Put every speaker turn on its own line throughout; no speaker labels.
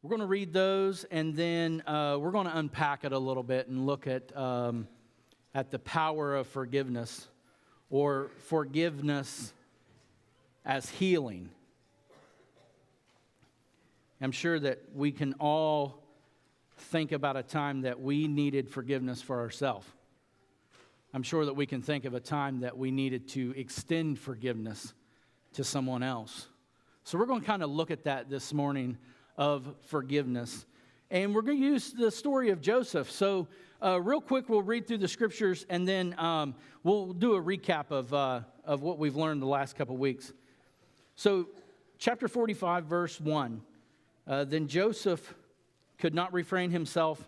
We're going to read those, and then we're going to unpack it a little bit and look at the power of forgiveness, or forgiveness as healing. I'm sure that we can all think about a time that we needed forgiveness for ourselves. I'm sure that we can think of a time that we needed to extend forgiveness to someone else. So we're going to kind of look at that this morning of forgiveness. And we're going to use the story of Joseph. So real quick, we'll read through the scriptures, and then we'll do a recap of what we've learned the last couple weeks. So chapter 45, verse 1. Then Joseph could not refrain himself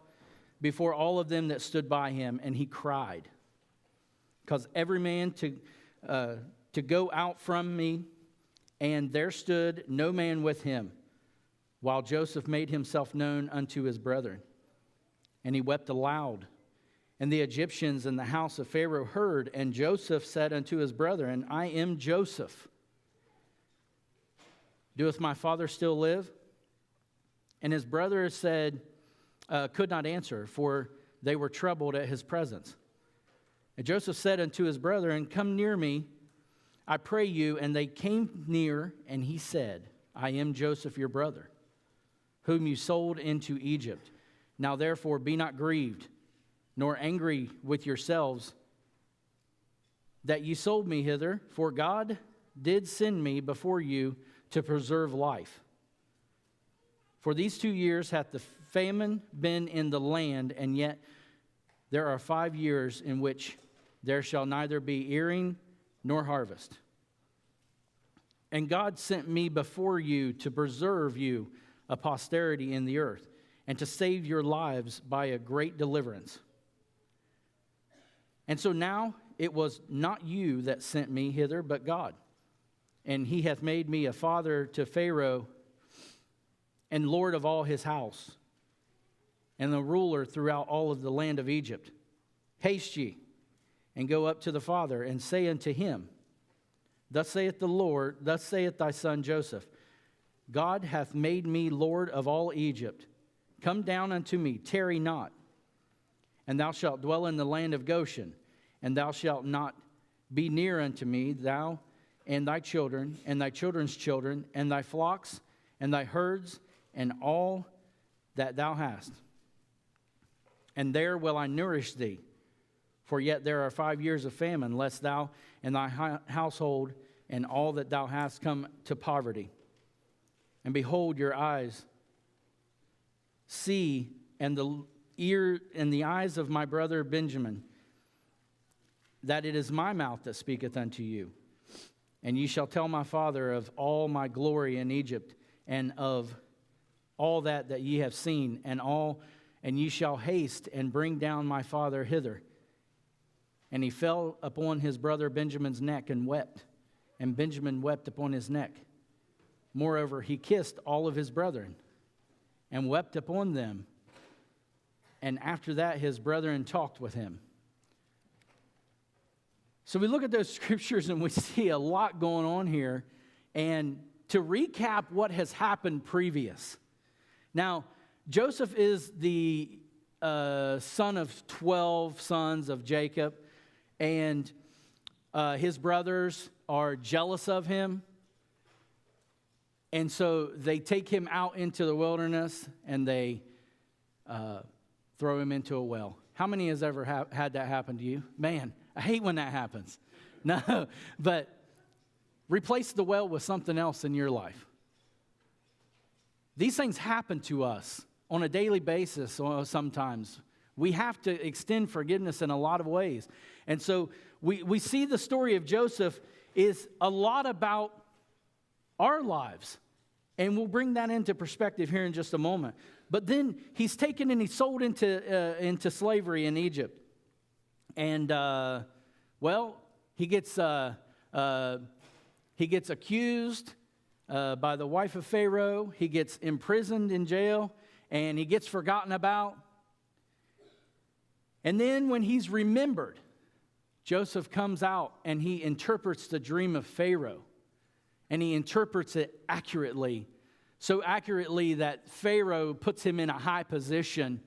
before all of them that stood by him, and he cried, because every man to go out from me, and there stood no man with him, while Joseph made himself known unto his brethren. And he wept aloud. And the Egyptians in the house of Pharaoh heard, and Joseph said unto his brethren, I am Joseph. Doeth my father still live? And his brothers could not answer, for they were troubled at his presence. And Joseph said unto his brethren, Come near me, I pray you. And they came near, and he said, I am Joseph your brother, whom you sold into Egypt. Now therefore be not grieved, nor angry with yourselves, that ye sold me hither, for God did send me before you to preserve life. For these 2 years hath the famine been in the land, and yet there are 5 years in which there shall neither be earing nor harvest. And God sent me before you to preserve you a posterity in the earth, and to save your lives by a great deliverance. And so now it was not you that sent me hither, but God. And he hath made me a father to Pharaoh, and lord of all his house, and the ruler throughout all of the land of Egypt. Haste ye, and go up to the father, and say unto him, Thus saith the Lord, thus saith thy son Joseph, God hath made me Lord of all Egypt. Come down unto me, tarry not. And thou shalt dwell in the land of Goshen, and thou shalt not be near unto me, thou and thy children, and thy children's children, and thy flocks, and thy herds, and all that thou hast. And there will I nourish thee. For yet there are 5 years of famine, lest thou and thy household and all that thou hast come to poverty. And behold, your eyes see, and the ear and the eyes of my brother Benjamin, that it is my mouth that speaketh unto you. And ye shall tell my father of all my glory in Egypt, and of all that ye have seen, and ye shall haste and bring down my father hither. And he fell upon his brother Benjamin's neck and wept, and Benjamin wept upon his neck. Moreover, he kissed all of his brethren and wept upon them. And after that, his brethren talked with him. So we look at those scriptures and we see a lot going on here. And to recap what has happened previous. Now, Joseph is the son of 12 sons of Jacob. And his brothers are jealous of him. And so they take him out into the wilderness and they throw him into a well. How many has ever had that happen to you? Man, I hate when that happens. No, but replace the well with something else in your life. These things happen to us on a daily basis sometimes. We have to extend forgiveness in a lot of ways. And so we see the story of Joseph is a lot about our lives. And we'll bring that into perspective here in just a moment. But then he's taken and he's sold into slavery in Egypt. And, he gets accused by the wife of Pharaoh. He gets imprisoned in jail. And he gets forgotten about. And then when he's remembered, Joseph comes out and he interprets the dream of Pharaoh. And he interprets it accurately so accurately that Pharaoh puts him in a high position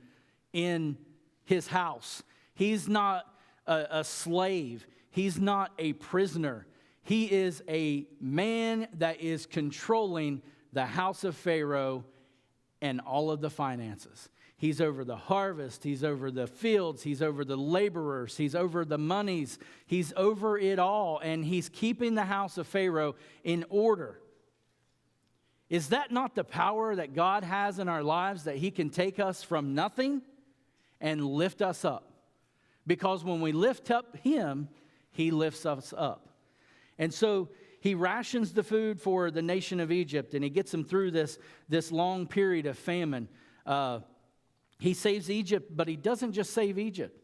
in his house. He's not a slave. He's not a prisoner. He is a man that is controlling the house of Pharaoh and all of the finances. He's over the harvest. He's over the fields. He's over the laborers. He's over the monies. He's over it all. And he's keeping the house of Pharaoh in order. Is that not the power that God has in our lives, that he can take us from nothing and lift us up? Because when we lift up him, he lifts us up. And so he rations the food for the nation of Egypt, and he gets them through this long period of famine. He saves Egypt, but he doesn't just save Egypt.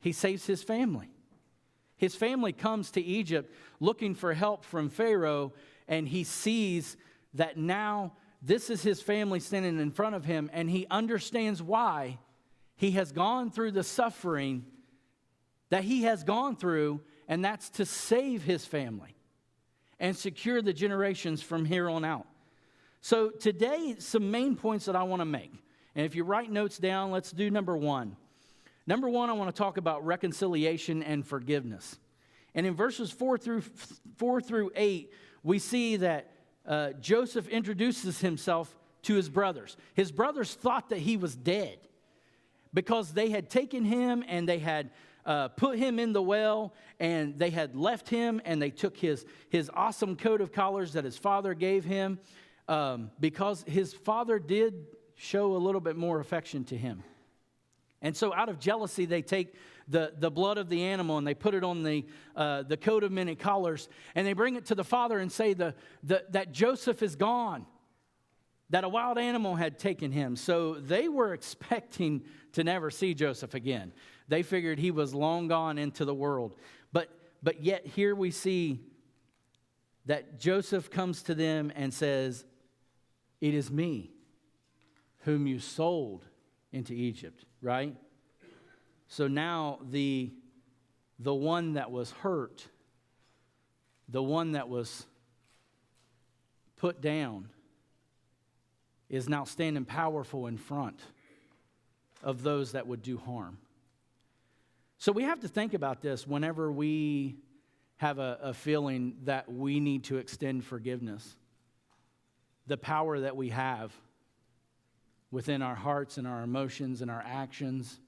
He saves his family. His family comes to Egypt looking for help from Pharaoh, and he sees that now this is his family standing in front of him, and he understands why he has gone through the suffering that he has gone through, and that's to save his family and secure the generations from here on out. So today, some main points that I want to make. And if you write notes down, let's do number one. Number one, I want to talk about reconciliation and forgiveness. And in verses 4 through 8, we see that Joseph introduces himself to his brothers. His brothers thought that he was dead because they had taken him and they had put him in the well, and they had left him, and they took his awesome coat of collars that his father gave him because his father did show a little bit more affection to him. And so out of jealousy, they take the blood of the animal and they put it on the coat of many collars, and they bring it to the father and say that Joseph is gone, that a wild animal had taken him. So they were expecting to never see Joseph again. They figured he was long gone into the world. But yet here we see that Joseph comes to them and says, "It is me whom you sold into Egypt," right? So now the one that was hurt, the one that was put down, is now standing powerful in front of those that would do harm. So we have to think about this whenever we have a feeling that we need to extend forgiveness. The power that we have within our hearts and our emotions and our actions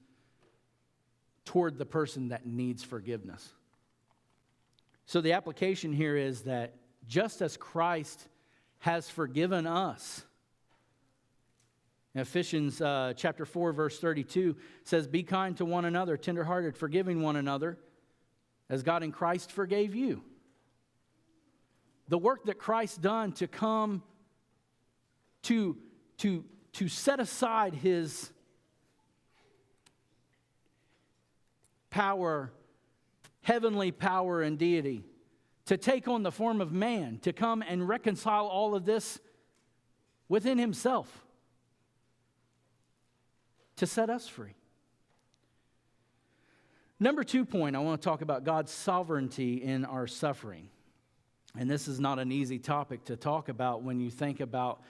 toward the person that needs forgiveness. So the application here is that just as Christ has forgiven us, Ephesians chapter 4, verse 32 says, "Be kind to one another, tenderhearted, forgiving one another, as God in Christ forgave you." The work that Christ done to come to set aside his power, heavenly power and deity, to take on the form of man, to come and reconcile all of this within himself, to set us free. Number 2 point, I want to talk about God's sovereignty in our suffering. And this is not an easy topic to talk about when you think about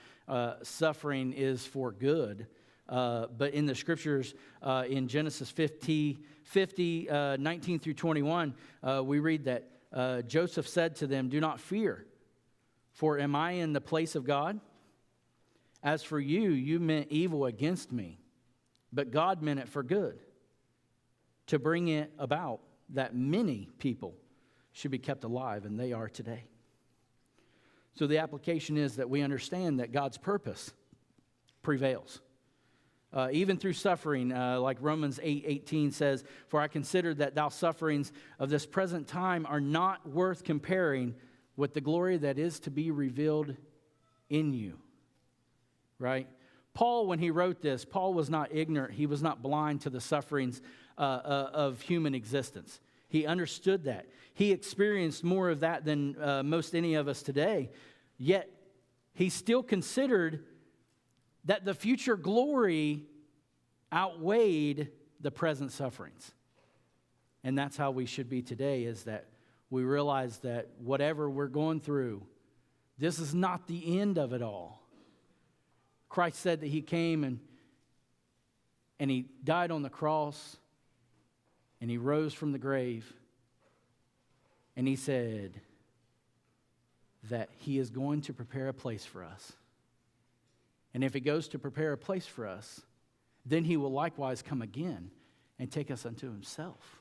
suffering is for good. But in the scriptures, in Genesis 50, 19 through 21, we read that Joseph said to them, "Do not fear, for am I in the place of God? As for you, you meant evil against me, but God meant it for good, to bring it about that many people should be kept alive, and they are today." So the application is that we understand that God's purpose prevails. Even through suffering, like Romans 8:18 says, "For I consider that thou sufferings of this present time are not worth comparing with the glory that is to be revealed in you." Right? Paul, when he wrote this, Paul was not ignorant. He was not blind to the sufferings of human existence. He understood that. He experienced more of that than most any of us today. Yet, he still considered that the future glory outweighed the present sufferings. And that's how we should be today, is that we realize that whatever we're going through, this is not the end of it all. Christ said that he came and he died on the cross and he rose from the grave. And he said that he is going to prepare a place for us. And if he goes to prepare a place for us, then he will likewise come again and take us unto himself.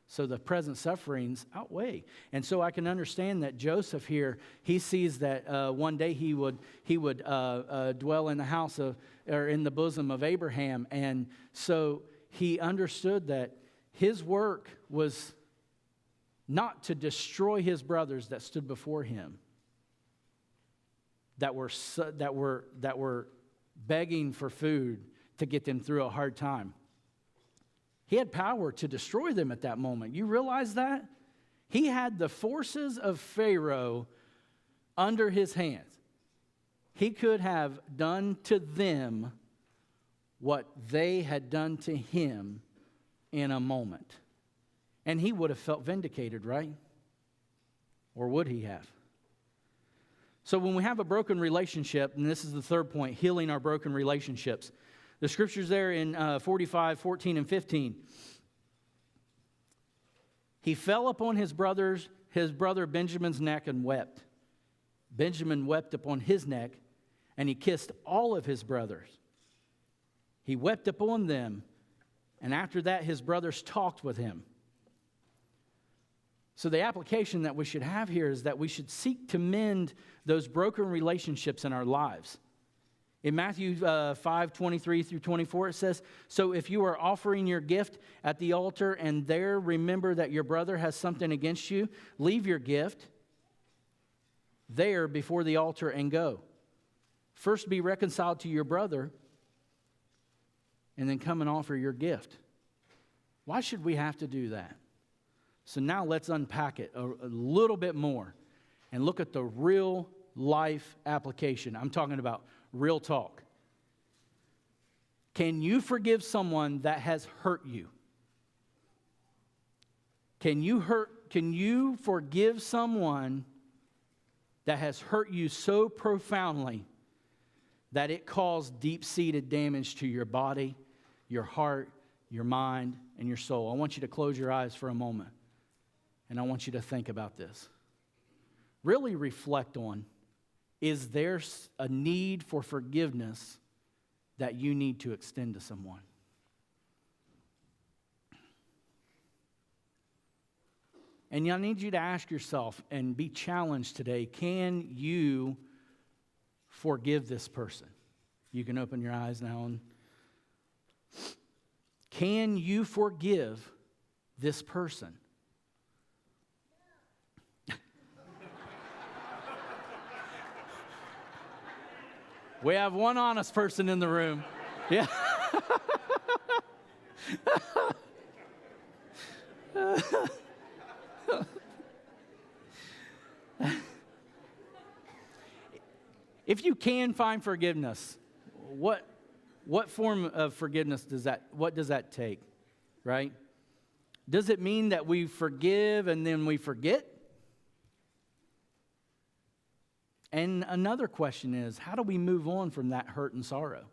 So the present sufferings outweigh. And so I can understand that Joseph here, he sees that one day he would dwell in the house of, or in the bosom of Abraham. And so he understood that his work was not to destroy his brothers that stood before him, that were begging for food to get them through a hard time. He had power to destroy them at that moment. You realize that? He had the forces of Pharaoh under his hands. He could have done to them what they had done to him in a moment. And he would have felt vindicated, right? Or would he have? So when we have a broken relationship, and this is the third point, healing our broken relationships. The scriptures there in 45, 14, and 15. He fell upon his brother Benjamin's neck and wept. Benjamin wept upon his neck, and he kissed all of his brothers. He wept upon them, and after that his brothers talked with him. So the application that we should have here is that we should seek to mend those broken relationships in our lives. In Matthew 5, 23 through 24, it says, "So if you are offering your gift at the altar and there remember that your brother has something against you, leave your gift there before the altar and go. First be reconciled to your brother and then come and offer your gift." Why should we have to do that? So now let's unpack it a little bit more and look at the real life application. I'm talking about real talk. Can you forgive someone that has hurt you? Can you forgive someone that has hurt you so profoundly that it caused deep-seated damage to your body, your heart, your mind, and your soul? I want you to close your eyes for a moment, and I want you to think about this. Really reflect on, is there a need for forgiveness that you need to extend to someone? And I need you to ask yourself and be challenged today, can you forgive this person? You can open your eyes now. And can you forgive this person? We have one honest person in the room. Yeah. If you can find forgiveness, what form of forgiveness does that take, right? Does it mean that we forgive and then we forget? And another question is, how do we move on from that hurt and sorrow?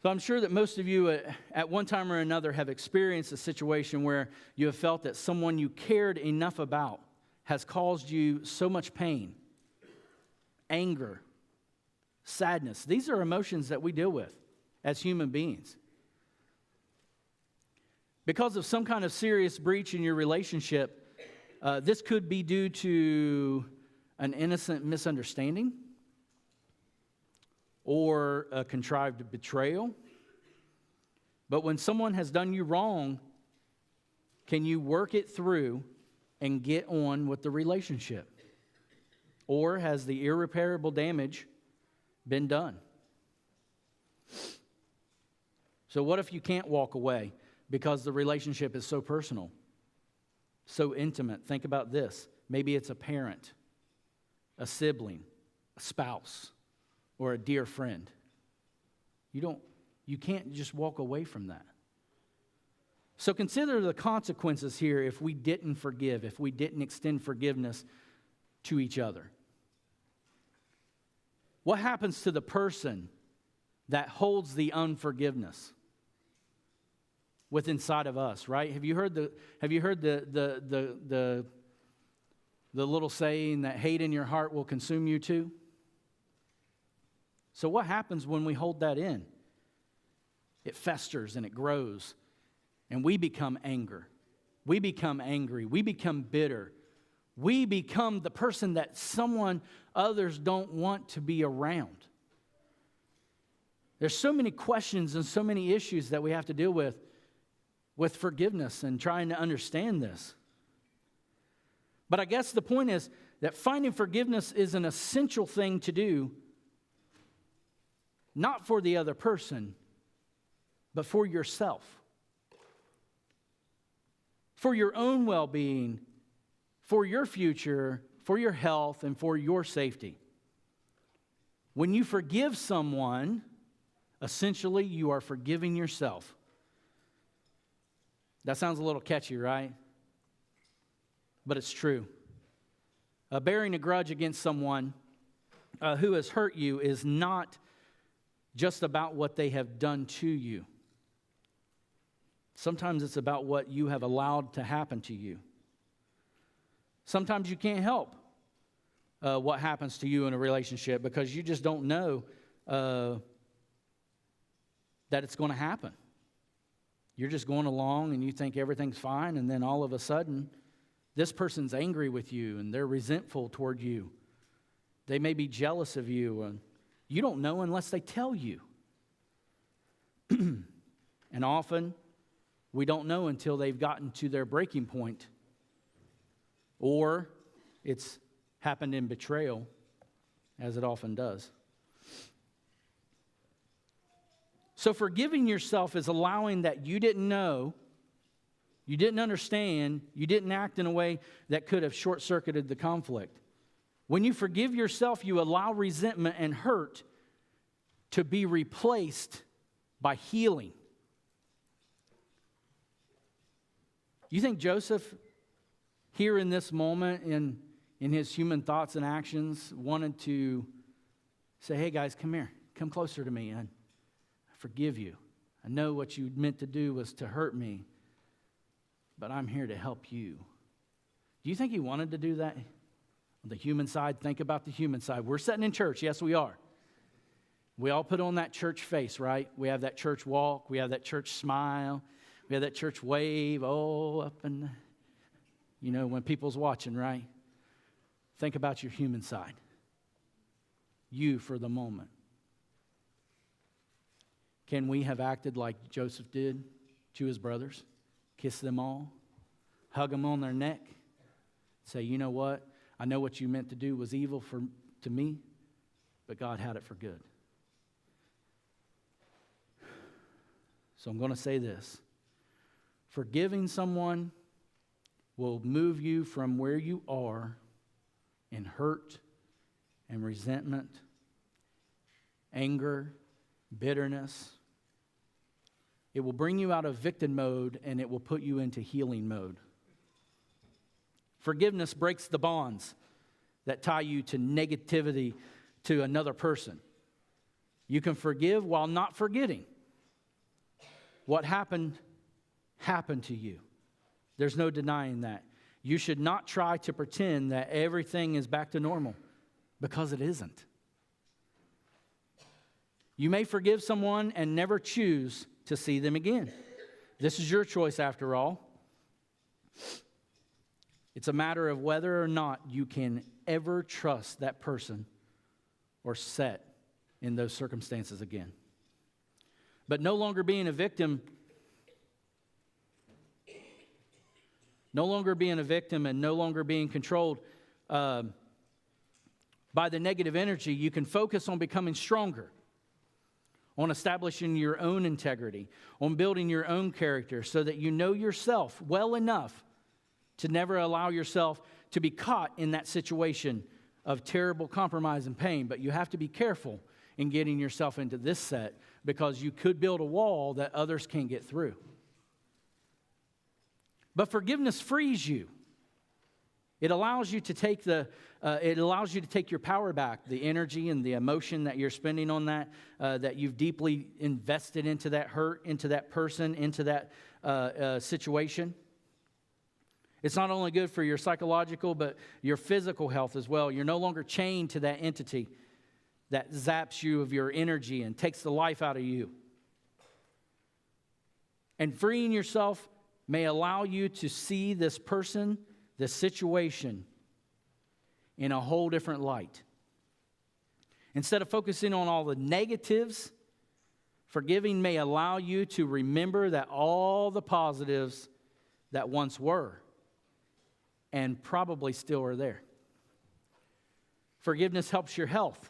So I'm sure that most of you at one time or another have experienced a situation where you have felt that someone you cared enough about has caused you so much pain, anger, sadness. These are emotions that we deal with as human beings. Because of some kind of serious breach in your relationship, this could be due to an innocent misunderstanding or a contrived betrayal. But when someone has done you wrong, can you work it through and get on with the relationship? Or has the irreparable damage been done? So what if you can't walk away because the relationship is so personal, so intimate? Think about this. Maybe it's a parent, a sibling, a spouse, or a dear friend. You can't just walk away from that. So consider the consequences here if we didn't forgive, if we didn't extend forgiveness to each other. What happens to the person that holds the unforgiveness within inside of us, right? Have you heard the little saying that hate in your heart will consume you too? So what happens when we hold that in? It festers and it grows, and we become anger. We become angry. We become bitter. We become the person that others don't want to be around. There's so many questions and so many issues that we have to deal with forgiveness and trying to understand this. But I guess the point is that finding forgiveness is an essential thing to do, not for the other person, but for yourself. For your own well-being, for your future, for your health, and for your safety. When you forgive someone, essentially you are forgiving yourself. That sounds a little catchy, right? But it's true. Bearing a grudge against someone who has hurt you is not just about what they have done to you. Sometimes it's about what you have allowed to happen to you. Sometimes you can't help what happens to you in a relationship because you just don't know that it's going to happen. You're just going along and you think everything's fine, and then all of a sudden, this person's angry with you and they're resentful toward you. They may be jealous of you, and you don't know unless they tell you. And often, we don't know until they've gotten to their breaking point. Or it's happened in betrayal, as it often does. So forgiving yourself is allowing that you didn't know, you didn't understand, you didn't act in a way that could have short-circuited the conflict. When you forgive yourself, you allow resentment and hurt to be replaced by healing. You think Joseph, here in this moment, in his human thoughts and actions, wanted to say, hey guys, come here, come closer to me, and I forgive you. I know what you meant to do was to hurt me, but I'm here to help you. Do you think he wanted to do that? On the human side, think about the human side. We're sitting in church, yes we are. We all put on that church face, right? We have that church walk, we have that church smile. We have that church wave, up and, when people's watching, right? Think about your human side. You for the moment. Can we have acted like Joseph did to his brothers? Kiss them all, hug them on their neck, say, you know what? I know what you meant to do was evil to me, but God had it for good. So I'm going to say this. Forgiving someone will move you from where you are in hurt and resentment, anger, bitterness. It will bring you out of victim mode and it will put you into healing mode. Forgiveness breaks the bonds that tie you to negativity to another person. You can forgive while not forgetting. What happened to you. There's no denying that. You should not try to pretend that everything is back to normal, because it isn't. You may forgive someone and never choose to see them again. This is your choice after all. It's a matter of whether or not you can ever trust that person or set in those circumstances again. But no longer being a victim and no longer being controlled by the negative energy, you can focus on becoming stronger, on establishing your own integrity, on building your own character so that you know yourself well enough to never allow yourself to be caught in that situation of terrible compromise and pain. But you have to be careful in getting yourself into this set, because you could build a wall that others can't get through. But forgiveness frees you. It allows you to take your power back, the energy and the emotion that you're spending on that you've deeply invested into that hurt, into that person, into that situation. It's not only good for your psychological, but your physical health as well. You're no longer chained to that entity that zaps you of your energy and takes the life out of you. And freeing yourself may allow you to see this person, this situation, in a whole different light. Instead of focusing on all the negatives, forgiving may allow you to remember that all the positives that once were and probably still are there. Forgiveness helps your health.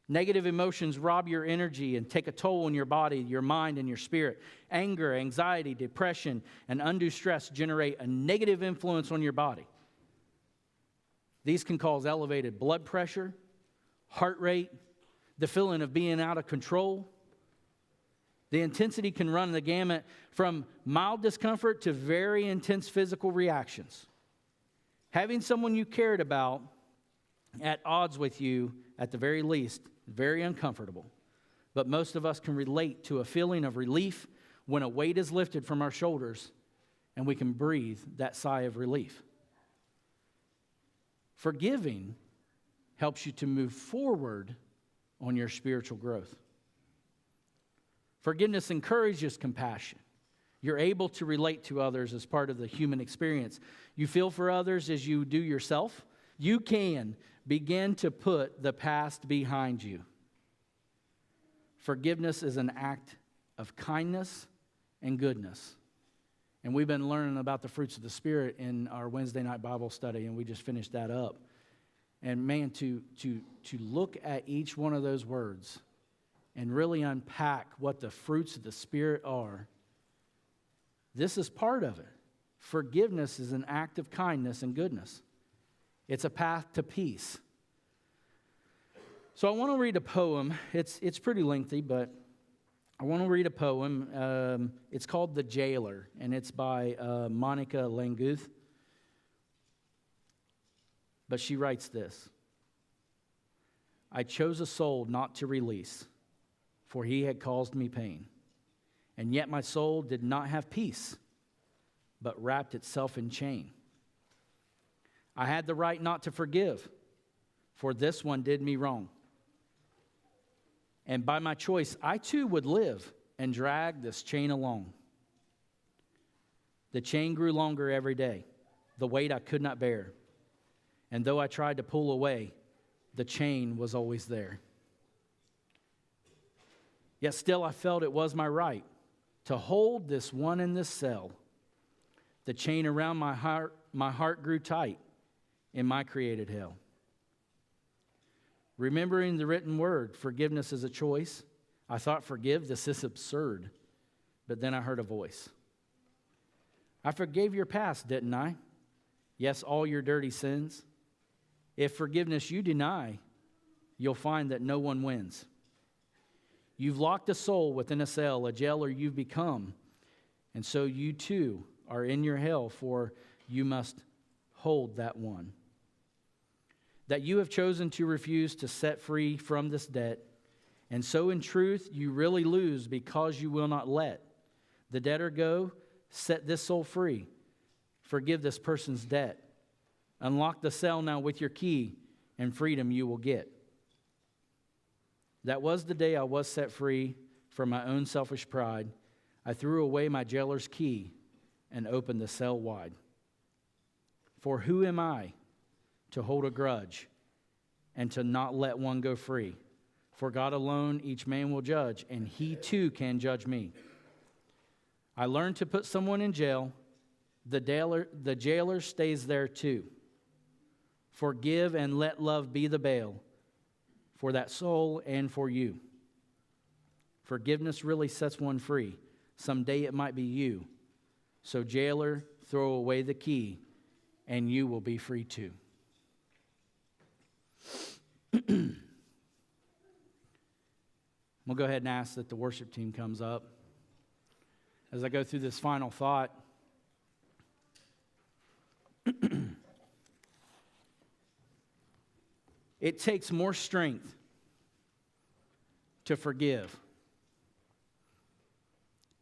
Negative emotions rob your energy and take a toll on your body, your mind, and your spirit. Anger, anxiety, depression, and undue stress generate a negative influence on your body. These can cause elevated blood pressure, heart rate, the feeling of being out of control. The intensity can run the gamut from mild discomfort to very intense physical reactions. Having someone you cared about at odds with you, at the very least, very uncomfortable. But most of us can relate to a feeling of relief when a weight is lifted from our shoulders and we can breathe that sigh of relief. Forgiving helps you to move forward on your spiritual growth. Forgiveness encourages compassion. You're able to relate to others as part of the human experience. You feel for others as you do yourself. You can begin to put the past behind you. Forgiveness is an act of kindness and goodness. And we've been learning about the fruits of the Spirit in our Wednesday night Bible study, and we just finished that up. And man, to look at each one of those words and really unpack what the fruits of the Spirit are, this is part of it. Forgiveness is an act of kindness and goodness. It's a path to peace. So I want to read a poem. It's pretty lengthy, but I want to read a poem. It's called The Jailer, and it's by Monica Languth. But she writes this: I chose a soul not to release, for he had caused me pain. And yet my soul did not have peace, but wrapped itself in chain. I had the right not to forgive, for this one did me wrong. And by my choice, I too would live and drag this chain along. The chain grew longer every day, the weight I could not bear. And though I tried to pull away, the chain was always there. Yet still I felt it was my right to hold this one in this cell. The chain around my heart grew tight in my created hell. Remembering the written word, forgiveness is a choice, I thought, forgive, this is absurd. But then I heard a voice. I forgave your past, didn't I? Yes, all your dirty sins. If forgiveness you deny, you'll find that no one wins. You've locked a soul within a cell, a jailer you've become. And so you too are in your hell, for you must hold that one. That you have chosen to refuse to set free from this debt. And so in truth, you really lose because you will not let the debtor go. Set this soul free. Forgive this person's debt. Unlock the cell now with your key, and freedom you will get. That was the day I was set free from my own selfish pride. I threw away my jailer's key and opened the cell wide. For who am I to hold a grudge and to not let one go free? For God alone each man will judge, and he too can judge me. I learned to put someone in jail. The jailer stays there too. Forgive and let love be the bail for that soul and for you. Forgiveness really sets one free. Someday it might be you. So jailer, throw away the key, and you will be free too. We'll go ahead and ask that the worship team comes up. As I go through this final thought, It takes more strength to forgive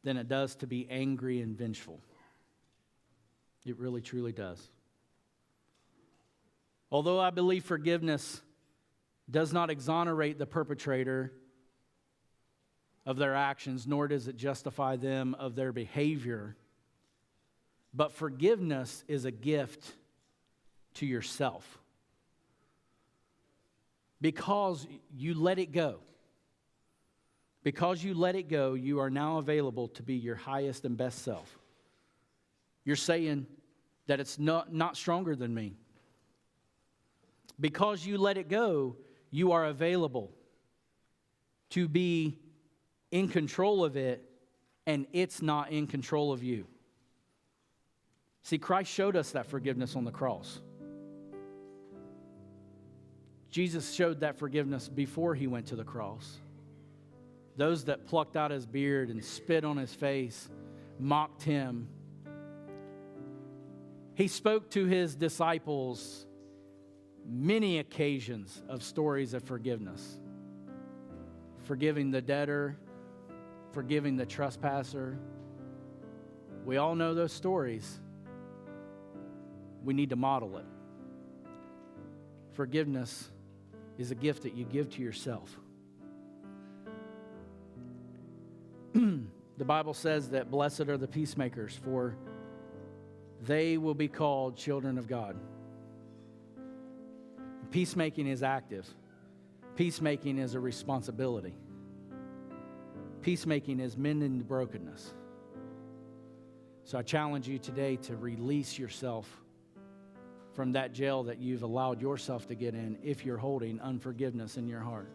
than it does to be angry and vengeful. It really, truly does. Although I believe forgiveness does not exonerate the perpetrator of their actions, nor does it justify them of their behavior, but forgiveness is a gift to yourself. Because you let it go. Because you let it go, you are now available to be your highest and best self. You're saying that it's not stronger than me. Because you let it go, you are available to be in control of it, and it's not in control of you. See, Christ showed us that forgiveness on the cross. Jesus showed that forgiveness before he went to the cross. Those that plucked out his beard and spit on his face, mocked him. He spoke to his disciples many occasions of stories of forgiveness. Forgiving the debtor, forgiving the trespasser. We all know those stories. We need to model it. Forgiveness is a gift that you give to yourself. The Bible says that blessed are the peacemakers, for they will be called children of God. Peacemaking is active. Peacemaking is a responsibility. Peacemaking is mending the brokenness. So I challenge you today to release yourself from that jail that you've allowed yourself to get in if you're holding unforgiveness in your heart.